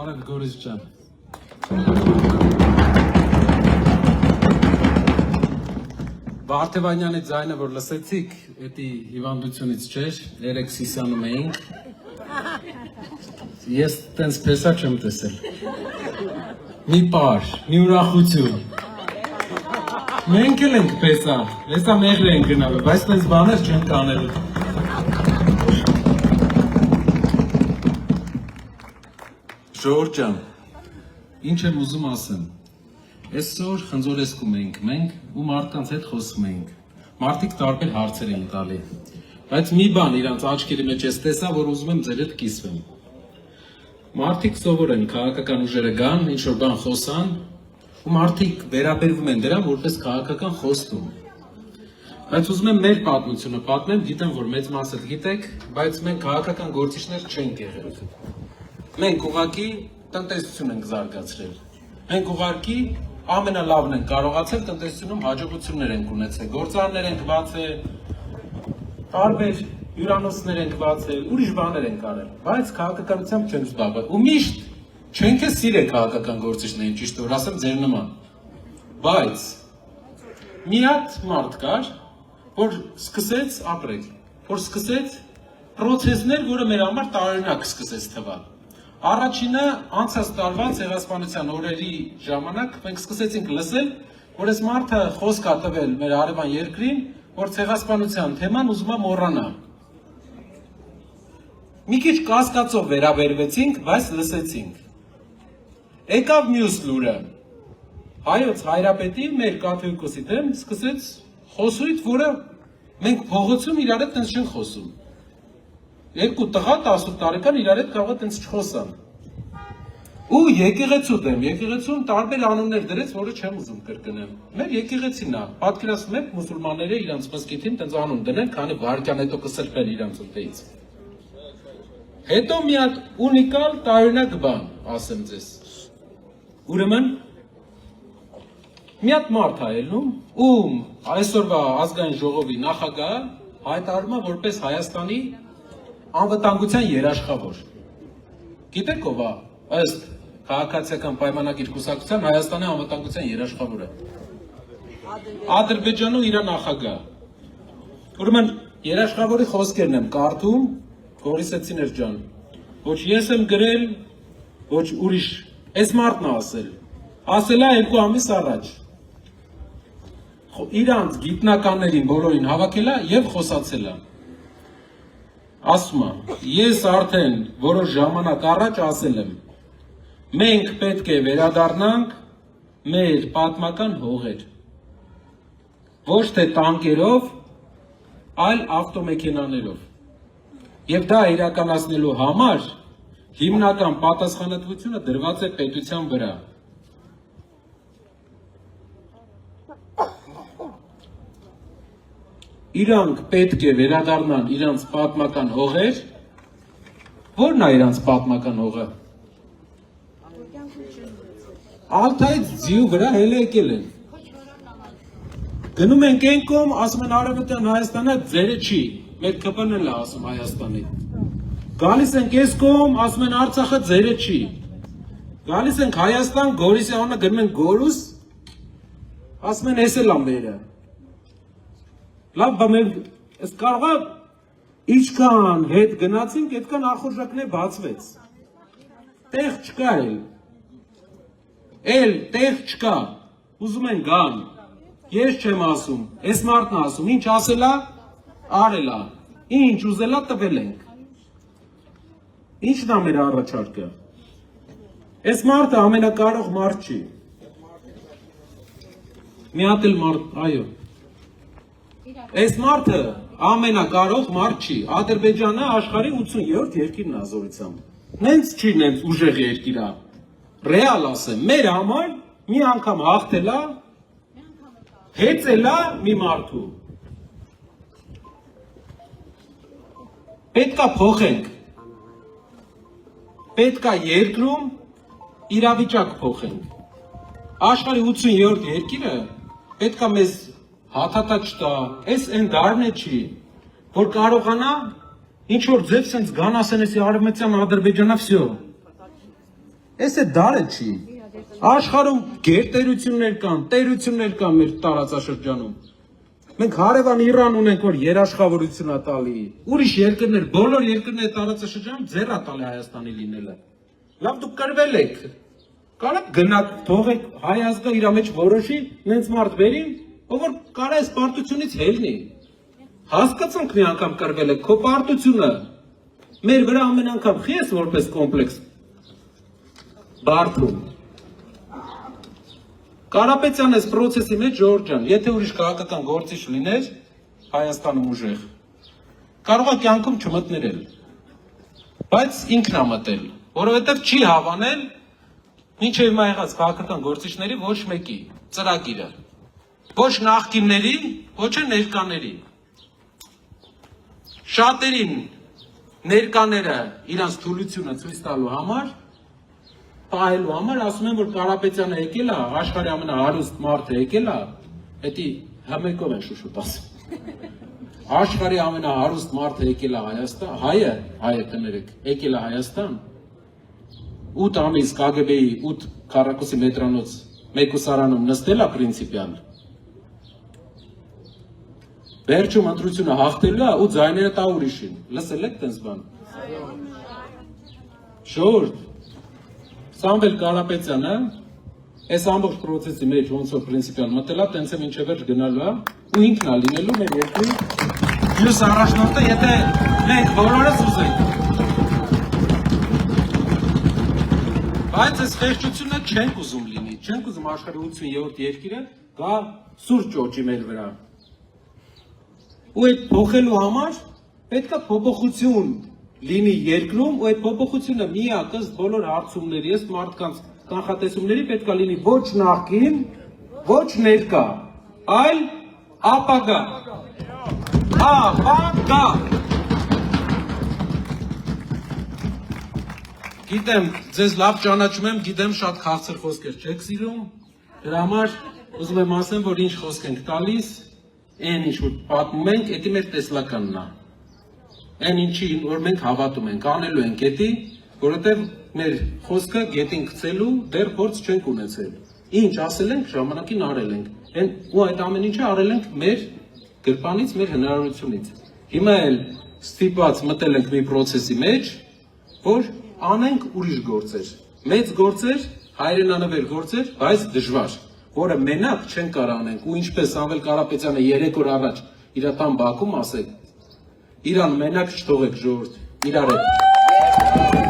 Բարև Գորիս ջան։ Վարդևանյանի ձայնը, որ լսեցիք, էդի հիվանդությունից չէր, երեք Սիսիանում էինք։ Ես տենց փեսա չեմ տեսել։ Մի պար, մի ուրախություն։ Մենք էլ ենք փեսա, հեսա մեղր ենք գնալու, բայց տենց բաներ չեն կանելու։ Ժողովուրդ ջան, ինչ եմ ուզում ասեմ։ Այսօր խնձորեսկում ենք մենք ու մարդկանց հետ խոսում ենք։ Մարդիկ տարբեր հարցեր են տալի։ Բայց մի բան իրանց աչքերի մեջ ես տեսա, որ ուզում եմ ձեր հետ կիսվեմ։ Մարդիկ սովոր են քաղաքական ուժերը գան, ինչ-որ բան խոսան, ու մարդիկ վերաբերվում են դրան որպես քաղաքական խոստում։ Բայց ուզում եմ մեր պատմությունը պատմեմ, գիտեմ, որ մեծ մասը գիտեք, բայց մենք քաղաքական գործիչներ չենք եղել։ Մենք ուղղակի տնտեսություն ենք զարգացրել։ Մենք ուղղակի ամենալավն ենք կարողացել տնտեսությունում հաջողություններ ենք ունեցել, գործարաններ ենք բացել, տարբեր հյուրանոցներ ենք բացել, ուրիշ բաներ ենք արել, բայց քաղաքականությամբ չենք զբաղվել։ Ու միշտ չենք է սիրել քաղաքական գործիչներին, ճիշտ որ ասեմ ձեր նման։ Բայց մի հատ մարդ կար, որ սկսեց ապրել, որ սկսեց պրոցեսներ, որը մեր համար տարօրինակ սկսեց թվալ։ Առաջինը անցած տարվա ցեղասպանության օրերի ժամանակ մենք սկսեցինք լսել, որ այս մարդը խոսք է տվել մեր հարևան երկրին, որ ցեղասպանության թեման ուզում է մոռանա։ Մի քիչ կասկածով վերաբերվեցինք, բայց լսեցինք։ Եկավ մյուս լուրը։ Հայոց Հայրապետի մեր կաթողիկոսի դեմ սկսեց խոսույթ, որը մենք փողոցում իրար հետ տենց չեն խոսում։ Երկու տղա 18 տարեկան իրար հետ կարող է տենց չխոսան։ Ու եկեղեցու դեմ, եկեղեցուն տարբեր անուններ դրեց, որը չեմ ուզում կրկնեմ։ Մեր եկեղեցին է, պատկերացնում եք մուսուլմանները իրանց մզկիթին տենց անուն դնեն, քանի վարկյան հետո կսրբեն իրանց ուտեից։ Հետո մի հատ ունիկալ տարօրինակ բան, ասեմ ձեզ։ Ուրեմն մի հատ մարդ է ելնում, ում այսօրվա ազգային ժողովի նախագահը հայտարարում է որպես Հայաստանի անվտանգության երաշխավոր։ Գիտեք ով է, ըստ քաղաքացիական պայմանագիր կուսակցության Հայաստանի անվտանգության երաշխավորը։ Ադրբեջանում իր նախագահ։ Ուրեմն երաշխավորի խոսքերն եմ կարդում, Գորիսեցիներ ջան։ Ոչ ես եմ գրել, ոչ ուրիշ, այս մարդն է ասել։ Ասել է 2 ամիս առաջ։ Իրանց գիտնականներին բոլորին հավաքել է եւ խոսացել է։ Ասում է, ես արդեն որոշ ժամանակ առաջ ասել եմ, մենք պետք է վերադառնանք մեր պատմական հողեր, ոչ թե տանկերով, այլ ավտոմեքենաներով, եւ դա իրականացնելու համար հիմնական պատասխանատվությունը դրված է պետության վրա։ Իրանք պետք է վերադառնան իրանց պատմական հողեր, որն է իրանց պատմական հողը։ Ալթայից ձիու վրա հելը եկել են։ Գնում ենք այն կողմ, ասում են Արևմտյան Հայաստանը ձերը չի, մեր ԿՊՆ-ն էլ է ասում Հայաստանի։ Գալիս ենք այս կողմ, ասում են Արցախը ձերը չի։ Գալիս ենք Հայաստան, Գորիսի անունը գնում են Գորուս, ասում են էս էլ է մերը։ Լավ, բա մենք կարող է ինչքան հետ գնացինք, այդքան ախորժակներ բացվեց։ Տեղ չկա էլ տեղ չկա, ուզում են գան, ես չեմ ասում, այս մարդն ասում, ինչ ասել է, արել է, ինչ ուզել է տվել ենք։ Ինչն է մեր առաջարկը։ Այս մարդը ամենակարող մարդ չի։ Մի հատ էլ մարդ, այո։ Այս մարդը ամենակարող մարդ չի, Ադրբեջանը աշխարհի 80-րդ երկիրն է ազորությամբ։ Նենց չի, նենց ուժեղ երկիր է։ Ռեալ ասեմ, մեր համար մի անգամ հաղթել է, հեծել է մի մարդու։ Պետքա փոխենք։ Պետքա երկրում իրավիճակ փոխենք։ Աշխարհի 80-րդ երկիրը պետքա մեզ հաթաթա չտա, այս են դարն է չի, որ կարողանա ինչ որ ձև սենց գան ասեն էսի արևմտյան Ադրբեջանա վсё։ Էս է դարը չի։ Աշխարհում գերտերություններ կան, տերություններ կան մեր տարածաշրջանում։ Մենք հարևան Իրան ունենք, որ երաշխավորություն է տալի։ Ուրիշ երկրներ, բոլոր երկրները տարածաշրջանում ձեռ է տալի Հայաստանի լինելը։ Լավ դուք կրվել եք։ Կարա գնաք, թողեք հայ ազգը իր մեջ որոշի, նենց մարդ բերին, ով որ կարա այս պարտությունից հելնի։ Հասկացանք մի անգամ կրվել եք, քո պարտությունը։ Մեր վրա ամեն անգամ խի ես որպես կոմպլեքս բարդում։ Կարապետյան այս պրոցեսի մեջ Ժորժ ջան, եթե ուրիշ քաղաքական գործիչ լիներ Հայաստանում ուժեղ, կարող է կյանքում չմտներել, բայց ինքն է մտել, որովհետև չի հավանել մինչև հիմա եղած քաղաքական գործիչների ոչ մեկի ծրագիրը, ոչ նախկինների, ոչ էլ ներկաների։ Շատերին ներկաները իրանց թուլությունը ցույց տալու համար, պահելու համար ասում են, որ Կարապետյանը եկել է, աշխարհի ամենահարուստ մարդը եկել է, հետի համերգով են շուշուտ ասում։ Աշխարհի ամենահարուստ մարդը եկել է Հայաստան, հայը կներեք, եկել է Հայաստան, 8 ամիս KGB-ի 8 քառակուսի մետրանոց մեկուսարանում նստել է պրինցիպիալ։ Վերջում ընտրությունը հաղթելու է ու ձայները տա ուրիշին։ Լսել եք տենց բան։ Ժորժ Սամվել Կարապետյանը այս ամբողջ պրոցեսի մեջ ոնց որ պրինցիպիալ մտել է, տենց է մինչև վերջ գնալու է ու ինքն է լինելու մեր երկրի մյուս առաջնորդը, եթե մենք բոլորս ուզենք։ Բայց այս խեղճությունը չենք ուզում լինի, չենք ուզում աշխարհի 87-րդ երկիրը գա սուրճ ճոճի մեր վրա։ Ու այդ փոխելու համար պետք է փոփոխություն լինի երկրում, ու այդ փոփոխությունը միակ ըստ բոլոր հարցումների, ըստ մարդկանց կանխատեսումների պետք է լինի ոչ նախկին, ոչ ներկա, այլ ապագա։ Ապագա։ Գիտեմ, ձեզ լավ ճանաչում եմ, գիտեմ շատ քաղցր խոսքեր չեք սիրում, դրա համար ուզում եմ ասեմ, որ ինչ խոսք ենք տալիս, այն ինչ որ պատմում ենք, դա մեր տեսլականն է։ Այն ինչին, որ մենք հավատում ենք, անելու ենք էդի, որովհետև մեր խոսքը գետին գցելու դեռ փորձ չենք ունեցել։ Ինչ ասել ենք, ժամանակին արել ենք։ Ու այդ ամեն ինչը արել ենք մեր գրպանից, մեր հնարավորությունից։ Հիմա էլ ստիպված մտել ենք մի պրոցեսի մեջ, որ անենք ուրիշ գործեր։ Մեծ գործեր, հայրենանվեր գործեր, բայց դժվար, որը մենակ չեն կարող անենք։ Ու ինչպես Սամվել Կարապետյանը 3 օր առաջ իր տան բակում ասել, Իրան մենակ չթողեք ժողովուրդ, իրար հետ։